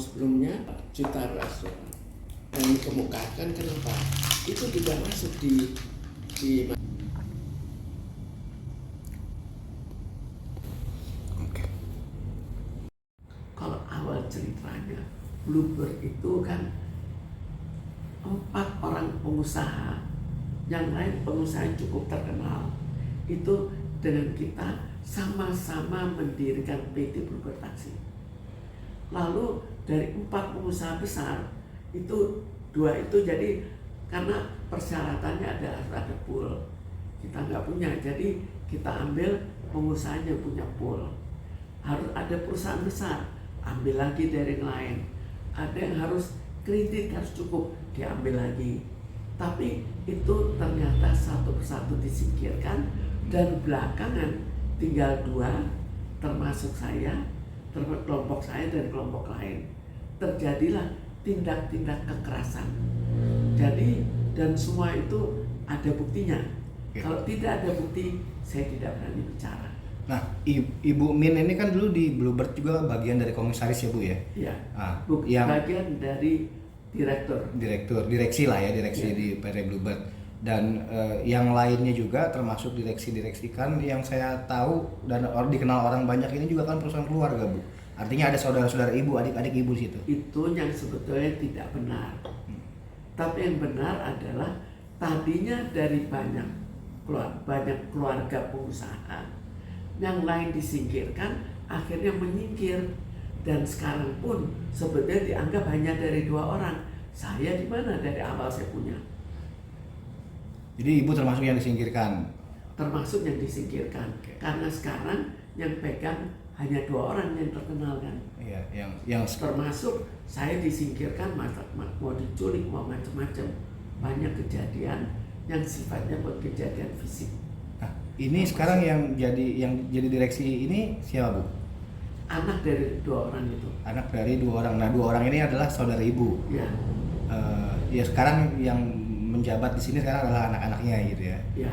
sebelumnya Citra Raswa yang dikemukakan kenapa itu tidak masuk di Oke. Kalau awal ceritanya Bluebird itu kan 4 orang pengusaha, yang lain pengusaha cukup terkenal, itu dengan kita sama-sama mendirikan PT Bluebird Taxi. Lalu dari 4 pengusaha besar itu 2 itu jadi karena persyaratannya ada pool, kita nggak punya, jadi kita ambil pengusaha yang punya pool. Harus ada perusahaan besar, ambil lagi dari yang lain. Ada yang harus kredit harus cukup, diambil lagi. Tapi itu ternyata satu persatu disingkirkan, dan belakangan tinggal 2 termasuk saya, termasuk kelompok saya dan kelompok lain. Terjadilah tindak-tindak kekerasan. Jadi dan semua itu ada buktinya. Kalau tidak ada bukti, saya tidak berani bicara. Nah, Ibu Min ini kan dulu di Bluebird juga bagian dari komisaris ya Bu ya? Iya. Yang bagian dari direksi lah ya, direksi ya. Di PT Bluebird. Dan yang lainnya juga termasuk direksi kan yang saya tahu dan dikenal orang banyak ini juga kan perusahaan keluarga Bu. Artinya ada saudara-saudara Ibu, adik-adik Ibu situ. Itu yang sebetulnya tidak benar. Tapi yang benar adalah tadinya dari banyak keluarga pengusaha, yang lain disingkirkan, akhirnya menyingkir, dan sekarang pun sebetulnya dianggap hanya dari 2 orang. Saya di mana dari awal saya punya? Jadi Ibu termasuk yang disingkirkan? Termasuk yang disingkirkan. Karena sekarang yang pegang hanya 2 orang yang terkenal kan. Iya, yang termasuk saya disingkirkan, mau diculik, mau macam-macam. Banyak kejadian yang sifatnya buat kejadian fisik. Ini sekarang yang jadi direksi ini siapa Bu? Anak dari 2 orang itu. Anak dari 2 orang. Nah, 2 orang ini adalah saudara Ibu. Ya. Ya sekarang yang menjabat di sini sekarang adalah anak-anaknya gitu ya. Ya.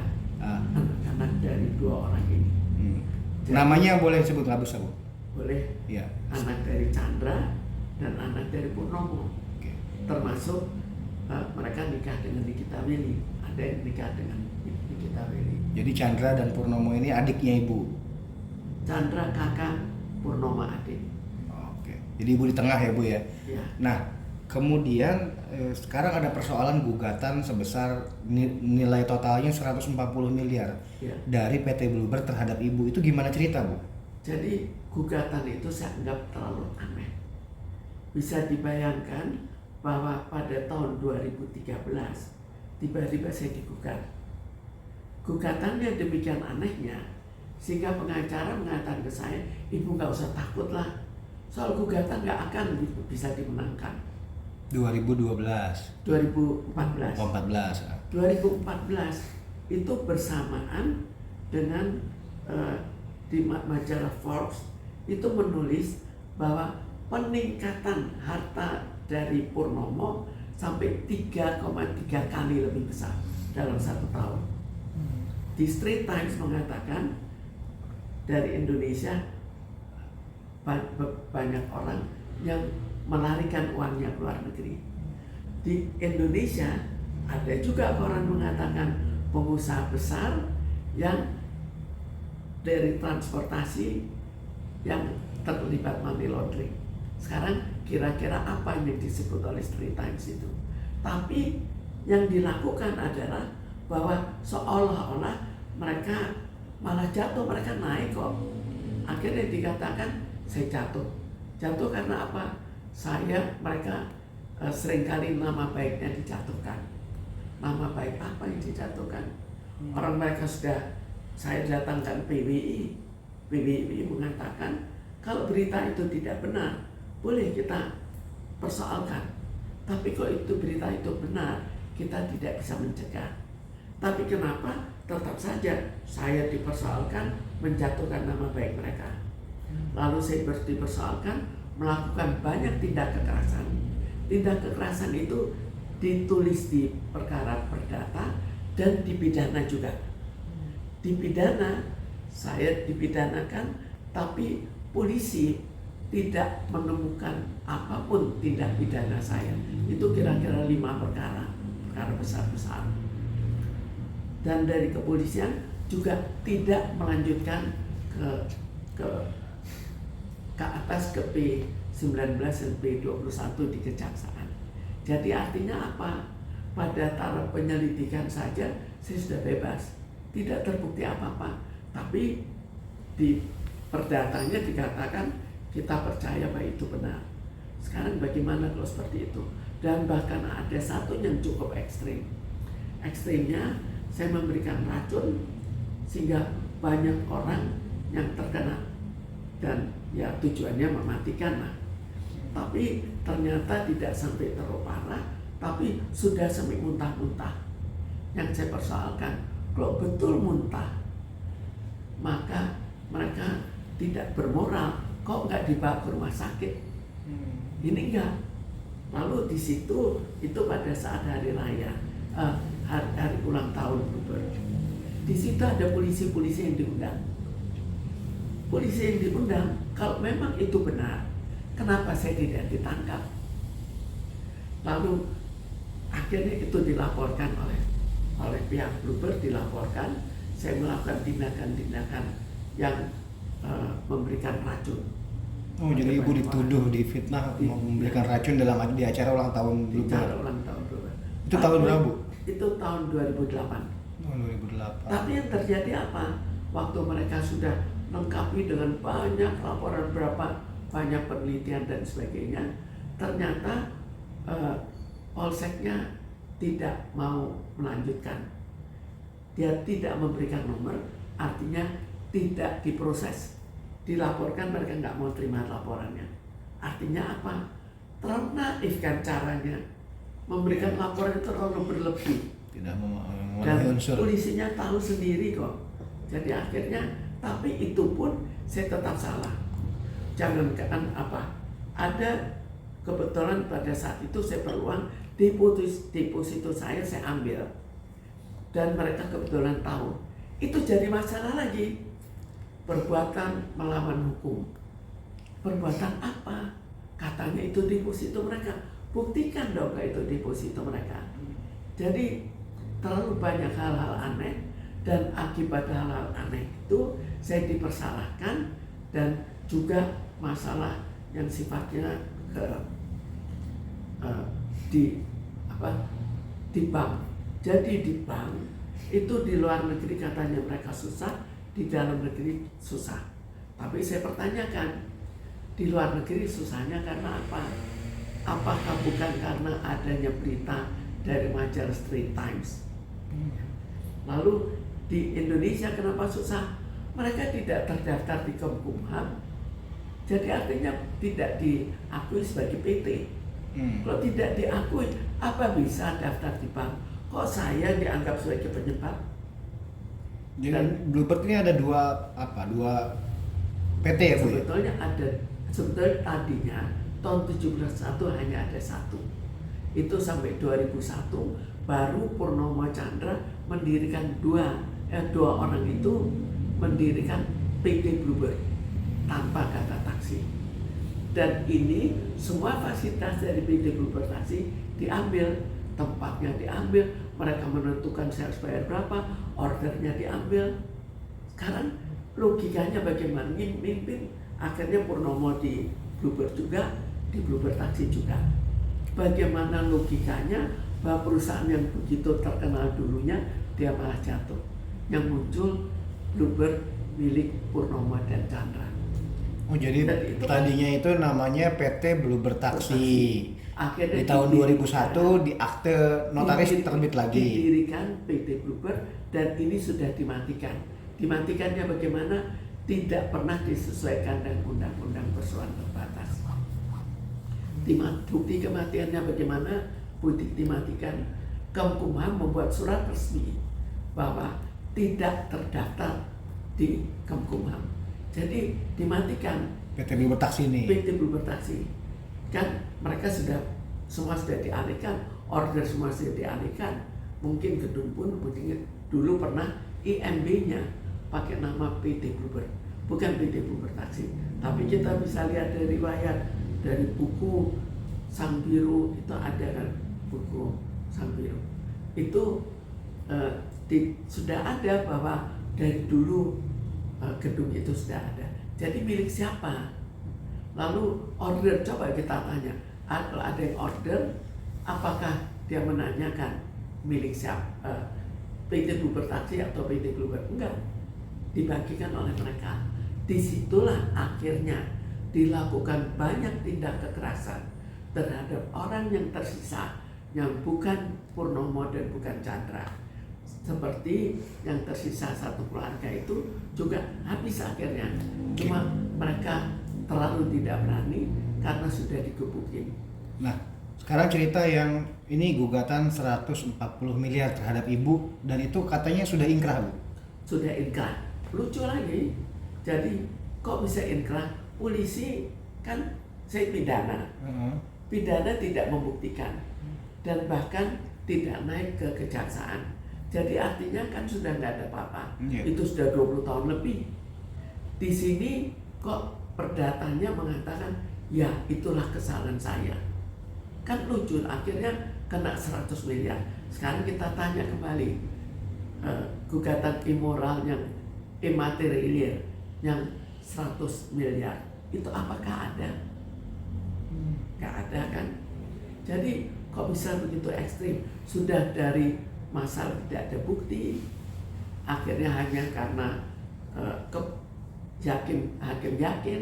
Anak dari 2 orang ini. Jadi, namanya boleh disebut nggak Bu? Boleh. Ya. Anak dari Chandra dan anak dari Purnomo. Oke. Termasuk mereka nikah dengan Nikita Willy. Ada yang nikah dengan Nikita Willy. Jadi Chandra dan Purnomo ini adiknya Ibu? Chandra kakak, Purnomo adik. Oke. Jadi Ibu di tengah ya Bu ya? Ya. Nah, kemudian sekarang ada persoalan gugatan sebesar nilai totalnya 140 miliar Ya. dari PT Bluebird terhadap Ibu. Itu gimana cerita Bu? Jadi gugatan itu saya anggap terlalu aneh. Bisa dibayangkan bahwa pada tahun 2013 tiba-tiba saya digugat. Gugatannya demikian anehnya sehingga pengacara mengatakan ke saya, Ibu nggak usah takut lah, soal gugatan nggak akan bisa dimenangkan. 2014 itu bersamaan dengan di majalah Forbes itu menulis bahwa peningkatan harta dari Purnomo sampai 3,3 kali lebih besar dalam 1 tahun. Di Straits Times mengatakan dari Indonesia banyak orang yang melarikan uangnya ke luar negeri. Di Indonesia ada juga orang mengatakan pengusaha besar yang dari transportasi yang terlibat money laundering. Sekarang kira-kira apa yang disebut oleh Straits Times itu? Tapi yang dilakukan adalah bahwa seolah-olah mereka malah jatuh, mereka naik kok. Akhirnya dikatakan saya jatuh karena apa? Mereka seringkali nama baiknya dijatuhkan. Nama baik apa yang dijatuhkan? Orang mereka sudah saya datangkan PBI mengatakan kalau berita itu tidak benar boleh kita persoalkan, tapi kalau itu berita itu benar kita tidak bisa mencegah. Tapi kenapa tetap saja saya dipersoalkan menjatuhkan nama baik mereka? Lalu saya dipersoalkan melakukan banyak tindak kekerasan. Tindak kekerasan itu ditulis di perkara perdata dan dipidana juga. Dipidana, saya dipidanakan, tapi polisi tidak menemukan apapun tindak pidana saya. Itu kira-kira 5 perkara besar-besar. Dan dari kepolisian juga tidak melanjutkan ke atas ke P19 dan P21 di kejaksaan. Jadi artinya apa? Pada taraf penyelidikan saja saya sudah bebas, tidak terbukti apa-apa. Tapi di perdatanya dikatakan kita percaya bahwa itu benar. Sekarang bagaimana kalau seperti itu? Dan bahkan ada satu yang cukup ekstrim. Ekstrimnya saya memberikan racun sehingga banyak orang yang terkena, dan ya tujuannya mematikan lah. Tapi ternyata tidak sampai terlalu parah, tapi sudah sampai muntah-muntah. Yang saya persoalkan, kalau betul muntah, maka mereka tidak bermoral. Kok nggak dibawa ke rumah sakit? Ini enggak. Lalu di situ itu pada saat hari raya, hari ulang tahun Gubernur. Di situ ada polisi-polisi yang diundang. Polisi yang diundang, kalau memang itu benar, kenapa saya tidak ditangkap? Lalu akhirnya itu dilaporkan oleh pihak Bluebird, dilaporkan saya melakukan tindakan-tindakan yang memberikan racun. Oh, jadi ibu dituduh difitnah memberikan racun di acara ulang tahun Bluebird. Acara ulang tahun Bluebird. Itu tahun berapa, Bu? Itu tahun 2008. Tahun 2008. Tapi yang terjadi apa? Waktu mereka sudah lengkapi dengan banyak laporan, berapa banyak penelitian dan sebagainya, ternyata polseknya tidak mau melanjutkan. Dia tidak memberikan nomor, artinya tidak diproses. Dilaporkan, mereka nggak mau terima laporannya. Artinya apa? Terlalu naif kan caranya. Memberikan laporan itu terlalu berlebih. Tidak Dan memenuhi unsur. polisinya tahu sendiri kok. Jadi akhirnya, tapi itu pun saya tetap salah. Jangankan apa, ada kebetulan pada saat itu saya peluang deposito saya ambil, dan mereka kebetulan tahu. Itu jadi masalah lagi. Perbuatan melawan hukum. Perbuatan apa? Katanya itu deposito mereka. Buktikan dong kalau itu deposito mereka. Jadi terlalu banyak hal-hal aneh, dan akibat hal-hal aneh itu saya dipersalahkan, dan juga masalah yang sifatnya di bank. Jadi di bank itu di luar negeri katanya mereka susah, di dalam negeri susah. Tapi saya pertanyakan, di luar negeri susahnya karena apa? Apakah bukan karena adanya berita dari majalah Straits Times? Lalu di Indonesia kenapa susah? Mereka tidak terdaftar di Kemenkumham, jadi artinya tidak diakui sebagai PT. Kalau tidak diakui, apa bisa daftar di bank? Kok saya dianggap sebagai penyebab? Jadi Bluebird ini ada dua PT ya, Bu? Sebetulnya tadinya tahun 71 hanya ada satu. Itu sampai 2001 baru Purnomo Chandra mendirikan dua orang itu mendirikan PT Bluebird tanpa kata taksi. Dan ini semua fasilitas dari PT Bluebird Taksi diambil, tempatnya diambil, mereka menentukan saya harus bayar berapa, ordernya diambil. Sekarang logikanya bagaimana? Mimpin akhirnya Purnomo di Bluebird juga, di Bluebird Taksi juga. Bagaimana logikanya bahwa perusahaan yang begitu terkenal dulunya dia malah jatuh? Yang muncul Bluebird milik Purnomo dan Chandra. Oh, jadi tadinya itu namanya PT Bluebird Taksi. Akhirnya di tahun 2001 di akte notaris terbit lagi. Didirikan PT Bluebird, dan ini sudah dimatikan. Dimatikannya bagaimana? Tidak pernah disesuaikan dengan undang-undang perseroan terbatas. Bukti kematiannya bagaimana? Bukti dimatikan. Kemenkumham membuat surat resmi bahwa tidak terdaftar di Kemenkumham. Jadi dimatikan PT Bluebird Taksi ini. PT Bluebird Taksi. Kan mereka semua sudah dialihkan, order semua sudah dialihkan. Mungkin gedung pun dulu pernah IMB-nya pakai nama PT Bluebird. bukan PT Bluebird Taksi. Tapi kita bisa lihat dari riwayat, dari buku Sang Biru itu ada kan, buku Sang Biru itu sudah ada bahwa dari dulu gedung itu sudah ada. Jadi milik siapa? Lalu order, coba kita tanya, kalau ada yang order, apakah dia menanyakan milik siapa? PT Bluebird Taksi atau PT Bluebird? Enggak, dibagikan oleh mereka. Disitulah akhirnya dilakukan banyak tindak kekerasan terhadap orang yang tersisa, yang bukan Purnomo dan bukan Chandra. Seperti yang tersisa satu keluarga itu juga habis akhirnya. Cuma mereka terlalu tidak berani karena sudah digebukin. Nah, sekarang cerita yang ini gugatan 140 miliar terhadap ibu, dan itu katanya sudah ingkrah, Bu. Sudah inkrah. Lucu lagi, jadi kok bisa inkrah? Polisi kan saya pidana. Pidana tidak membuktikan dan bahkan tidak naik ke kejaksaan. Jadi artinya kan sudah nggak ada apa-apa. Itu sudah 20 tahun lebih. Di sini kok perdatanya mengatakan ya itulah kesalahan saya. Kan lucu, akhirnya kena 100 miliar. Sekarang kita tanya kembali, gugatan immoral yang imaterial yang 100 miliar itu apakah ada? Nggak ada kan? Jadi kok bisa begitu ekstrim? Sudah dari masalah tidak ada bukti, akhirnya hanya karena hakim yakin.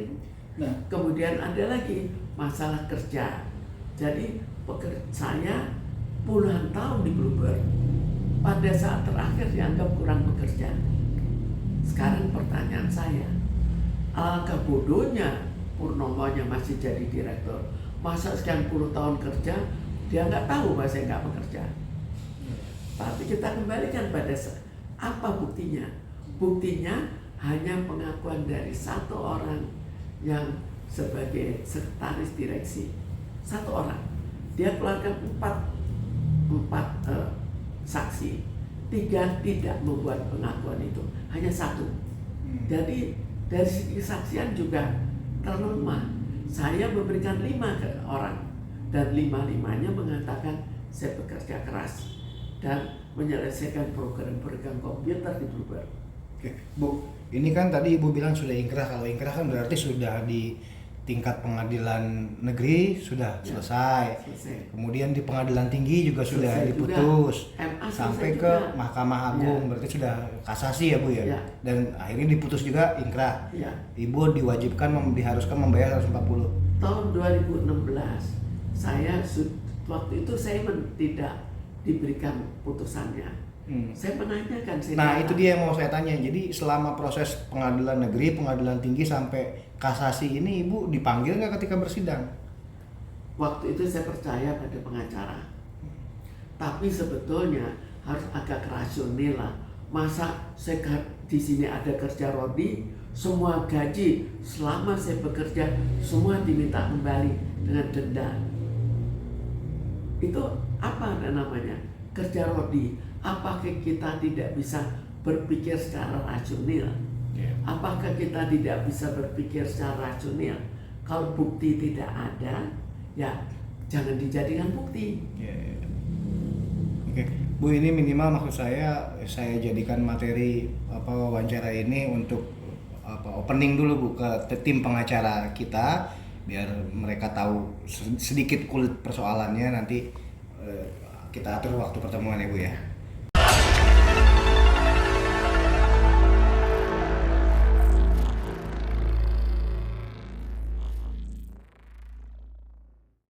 Nah, kemudian ada lagi masalah kerja. Jadi saya puluhan tahun di Bluebird, pada saat terakhir dianggap kurang bekerja. Sekarang pertanyaan saya, alangkah bodohnya Purnomonya masih jadi direktur. Masa sekian puluh tahun kerja, dia nggak tahu bahwa saya nggak bekerja. Tapi kita kembalikan pada apa buktinya? Buktinya hanya pengakuan dari satu orang yang sebagai sekretaris direksi. Satu orang. Dia keluarkan empat saksi. 3 tidak membuat pengakuan itu. Hanya 1. Jadi dari segi kesaksian juga terlalu lemah. Saya memberikan 5 ke orang. Dan 5-5-nya mengatakan saya bekerja keras dan menyelesaikan program-program komputer di Bluebird. Oke, Bu, ini kan tadi Ibu bilang sudah ingkrah. Kalau ingkrah kan berarti sudah di tingkat pengadilan negeri sudah selesai. Kemudian di pengadilan tinggi juga sudah diputus. Sampai ke Mahkamah Agung, berarti sudah kasasi ya, Bu ya. Dan akhirnya diputus juga ingkrah. Ibu diharuskan membayar 140. Tahun 2016 waktu itu saya tidak diberikan putusannya. Saya menanyakan. Nah, itu dia yang mau saya tanya. Jadi selama proses pengadilan negeri, pengadilan tinggi sampai kasasi ini, Ibu dipanggil nggak ketika bersidang? Waktu itu saya percaya pada pengacara. Tapi sebetulnya harus agak rasional lah. Masa saya di sini ada kerja rodi, semua gaji selama saya bekerja semua diminta kembali dengan denda. Itu apa namanya? Kerja rodi. Apakah kita tidak bisa berpikir secara rasional? Apakah kita tidak bisa berpikir secara rasional? Kalau bukti tidak ada, ya jangan dijadikan bukti. Oke, Bu, ini minimal maksud saya jadikan materi wawancara ini untuk opening dulu, Bu, ke tim pengacara kita biar mereka tahu sedikit kulit persoalannya. Nanti kita atur waktu pertemuan ya, Bu ya.